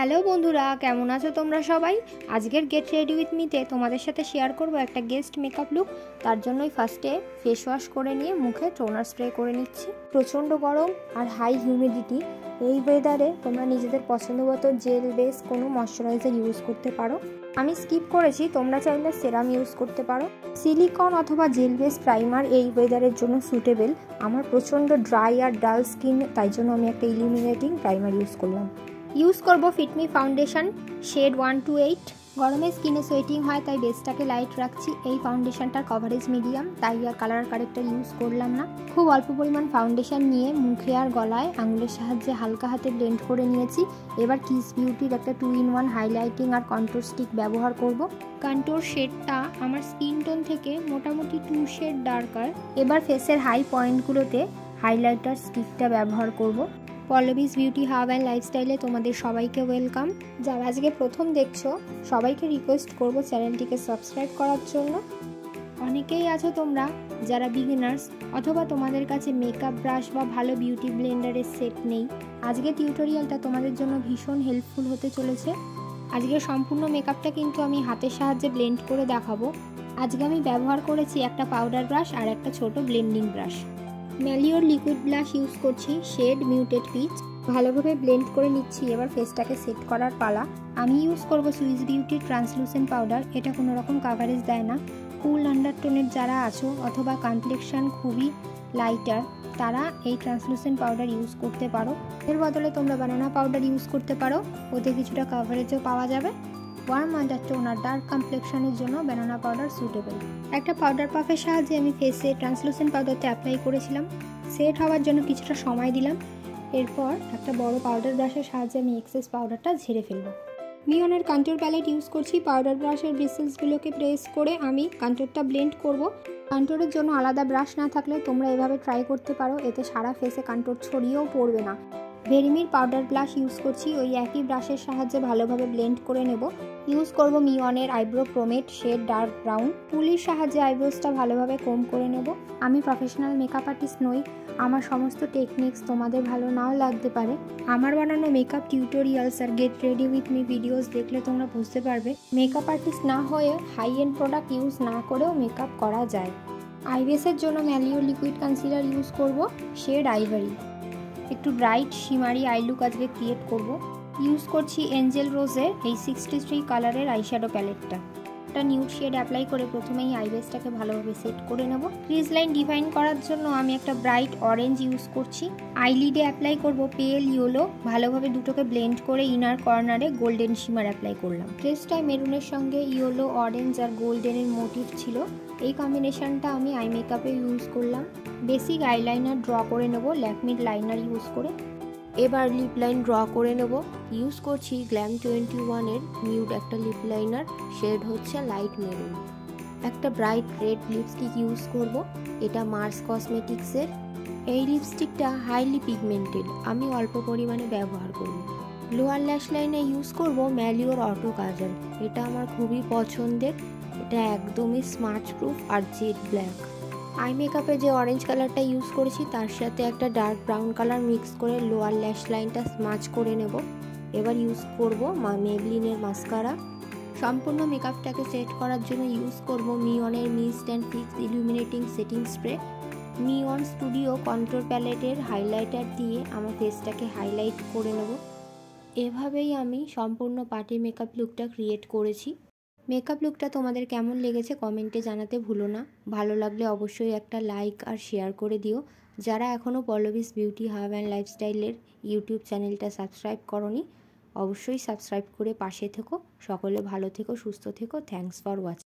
Hello বন্ধুরা, কেমন আছো তোমরা সবাই? আজকের গেট রেডি উইথ মিতে তোমাদের সাথে শেয়ার করব একটা গেস্ট মেকআপ লুক। তার জন্যই ফার্স্টে ফেস ওয়াশ করে নিয়ে মুখে টোনার স্প্রে করে নিচ্ছি। প্রচণ্ড গরম আর হাই হিউমিডিটি, এই ওয়েদারে তোমরা নিজেদের পছন্দ মতো জেল বেস কোনো ময়শ্চারাইজার ইউজ করতে পারো। আমি স্কিপ করেছি, তোমরা চাইলে সেরাম ইউজ করতে পারো। সিলিকন অথবা জেল বেস প্রাইমার এই ওয়েদারের জন্য সুটেবল। আমার প্রচণ্ড ড্রাই আর ডাল স্কিন, তাই জন্য আমি একটা ইলুমিনেটিং প্রাইমার ইউজ করলাম। ইউজ করব ফিটমি ফাউন্ডেশন শেড 128। গরমে স্কিনে সোয়েটিং হয়, তাই বেসটাকে লাইট রাখছি। এই ফাউন্ডেশনটার কভারেজ মিডিয়াম, তাই আর কালার কারেক্টার ইউজ করলাম না। খুব অল্প পরিমাণ ফাউন্ডেশন নিয়ে মুখে আর গলায় আঙুলের সাহায্যে হালকা হাতে ব্লেন্ড করে নিয়েছি। এবার কিস বিউটির একটা 2-in-1 হাইলাইটিং আর কন্ট্রোর স্টিক ব্যবহার করব। কন্ট্রোর শেডটা আমার স্কিন টোন থেকে মোটামুটি 2 শেড ডার্কার। এবার ফেসের হাই পয়েন্টগুলোতে হাইলাইটার স্টিকটা ব্যবহার করব। পল্লবীস বিউটি হাব অ্যান্ড লাইফস্টাইলে তোমাদের সবাইকে ওয়েলকাম। যারা আজকে প্রথম দেখছো, সবাইকে রিকোয়েস্ট করব চ্যানেলটিকে সাবস্ক্রাইব করার জন্য। অনেকেই আছো তোমরা যারা বিগিনার্স, অথবা তোমাদের কাছে মেকআপ ব্রাশ বা ভালো বিউটি ব্লেন্ডারের সেট নেই। আজকে টিউটোরিয়ালটা তোমাদের জন্য ভীষণ হেল্পফুল হতে চলেছে। আজকে সম্পূর্ণ মেকআপটা কিন্তু আমি হাতের সাহায্যে ব্লেন্ড করে দেখাবো। আজকে আমি ব্যবহার করেছি একটা পাউডার ব্রাশ আর একটা ছোট ব্লেন্ডিং ব্রাশ। ম্যালিওর লিকুইড ব্লাশ ইউজ করছি শেড মিউটেড পিচ। ভালোভাবে ব্লেন্ড করে নিচ্ছি। এবার ফেসটাকে সেট করার পালা। আমি ইউজ করব সুইস বিউটির ট্রান্সলুসেন্ট পাউডার। এটা কোনো রকম কাভারেজ দেয় না। কুল আন্ডারটোনের যারা আছো অথবা কমপ্লেকশন খুবই লাইটার, তারা এই ট্রান্সলুসেন্ট পাউডার ইউজ করতে পারো। এর বদলে তোমরা বানানা পাউডার ইউজ করতে পারো, ওতে কিছুটা কাভারেজও পাওয়া যাবে। ওয়ার্ম আন্ডারটোন আর ডার্ক কমপ্লেকশনের জন্য ব্যানানা পাউডার সুটেবল। একটা পাউডার পাফের সাহায্যে আমি ফেসে ট্রান্সলুসেন্ট পাউডারটা অ্যাপ্লাই করেছিলাম। সেট হওয়ার জন্য কিছুটা সময় দিলাম। এরপর একটা বড় পাউডার ব্রাশের সাহায্যে আমি এক্সেস পাউডারটা ঝেড়ে ফেলবো। মিওনের কন্ট্রোর প্যালেট ইউজ করছি। পাউডার ব্রাশের ব্রিসেলসগুলোকে প্রেস করে আমি কন্ট্রোরটা ব্লেন্ড করব। কন্ট্রোরের জন্য আলাদা ব্রাশ না থাকলে তোমরা এভাবে ট্রাই করতে পারো, এতে সারা ফেসে কন্ট্রোর ছড়িয়েও পড়বে না। ভেরিমির পাউডার ব্লাশ ইউজ করছি। ওই একই ব্রাশের সাহায্যে ভালোভাবে ব্লেন্ড করে নেব। ইউজ করব মিওনের আইব্রো প্রোমেট শেড ডার্ক ব্রাউন। তুলির সাহায্যে আইব্রোসটা ভালোভাবে কোম করে নেব। আমি প্রফেশনাল মেকআপ আর্টিস্ট নই, আমার সমস্ত টেকনিক্স তোমাদের ভালো নাও লাগতে পারে। আমার বানানো মেকআপ টিউটোরিয়ালস আর get ready with me videos দেখলে তোমরা বুঝতে পারবে মেকআপ আর্টিস্ট না হয়ে হাই এন্ড প্রোডাক্ট ইউজ না করেও মেকআপ করা যায়। আইবেসের জন্য ম্যালিওর লিকুইড কনসিলার ইউজ করব শেড আইভারি। একটু ব্রাইট শিমারি আই লুক আজকে ক্রিয়েট করব। ইউজ করছি এঞ্জেল রোজের এই 63 কালারের আইশ্যাডো প্যালেটটা। একটা নিউড শেড অ্যাপ্লাই করে প্রথমেই আইবেসটাকে ভালোভাবে সেট করে নেব। ক্রিজ লাইন ডিফাইন করার জন্য আমি একটা ব্রাইট অরেঞ্জ ইউজ করছি। আইলিডে অ্যাপ্লাই করব পেল ইয়েলো। ভালোভাবে দুটোকে ব্লেন্ড করে ইনার কর্নারে গোল্ডেন শিমার অ্যাপ্লাই করলাম। ড্রেসটায় মেরুনের সঙ্গে ইয়েলো, অরেঞ্জ আর গোল্ডেনের মোটিভ ছিল। এই কম্বিনেশনটা আমি আই মেকআপে ইউজ করলাম। বেসিক আইলাইনার ড্র করে নেব ল্যাকমির লাইনার ইউজ করে। এবার লিপ লাইন ড্র করে নেব। ইউজ করছি গ্ল্যাম 21-এর নিউড একটা লিপ লাইনার, শেড হচ্ছে লাইট মেরুন। একটা ব্রাইট রেড লিপস্টিক ইউজ করব, এটা মার্স কসমেটিক্সের। এই লিপস্টিকটা হাইলি পিগমেন্টেড, আমি অল্প পরিমাণে ব্যবহার করব। লোয়ার ল্যাশ লাইনে ইউজ করব ম্যালিওর অটো কাজল। এটা আমার খুবই পছন্দের, এটা একদমই স্মাচ প্রুফ আর জেড ব্ল্যাক। আই মেকআপে যে অরেঞ্জ কালারটা ইউজ করেছি তার সাথে একটা ডার্ক ব্রাউন কালার মিক্স করে লোয়ার ল্যাশ লাইনটা স্মাচ করে নেব। এবার ইউজ করব মেবলিনের মাস্কারা। সম্পূর্ণ মেকআপটাকে সেট করার জন্য ইউজ করব মিওনের mist and fix illuminating setting spray. মিওন স্টুডিও কন্ট্রোর প্যালেটের হাইলাইটার দিয়ে আমার ফেসটাকে হাইলাইট করে নেব। এভাবেই আমি সম্পূর্ণ পার্টি মেকআপ লুকটা ক্রিয়েট করেছি। মেকআপ লুকটা তোমাদের কেমন লেগেছে কমেন্টে জানাতে ভুলো না। ভালো লাগলে অবশ্যই একটা লাইক আর শেয়ার করে দিও। যারা এখনও Pallavi's beauty hub and লাইফস্টাইলের YouTube চ্যানেলটা সাবস্ক্রাইব করোনি, অবশ্যই সাবস্ক্রাইব করে পাশে থেকো। সকলে ভালো থেকো, সুস্থ থেকো। Thanks for watching.